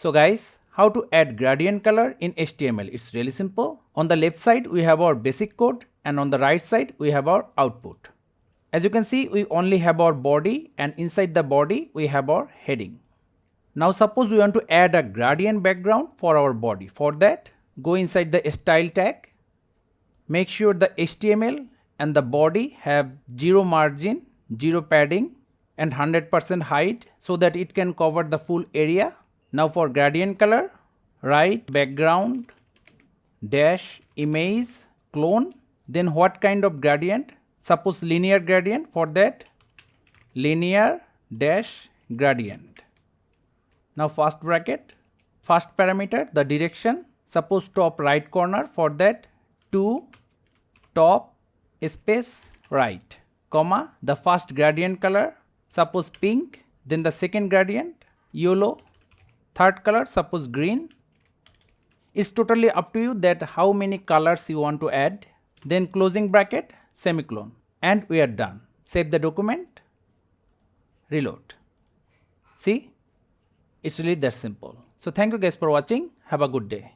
So guys, how to add gradient color in HTML? It's really simple. On the left side we have our basic code and on the right side we have our output. As you can see, we only have our body and inside the body we have our heading. Now suppose we want to add a gradient background for our body. For that, go inside the style tag. Make sure the HTML and the body have 0 margin, 0 padding and 100% height so that it can cover the full area. Now for gradient color, write background dash image clone. Then what kind of gradient? Suppose linear gradient. For that, linear dash gradient. Now first bracket, first parameter, the direction. Suppose top right corner. For that, to top space right, comma, the first gradient color, suppose pink. Then the second gradient, yellow. Third color, suppose green. It's totally up to you that how many colors you want to add. Then closing bracket, semicolon, and we are done. Save the document, reload. See, it's really that simple. So thank you guys for watching. Have a good day.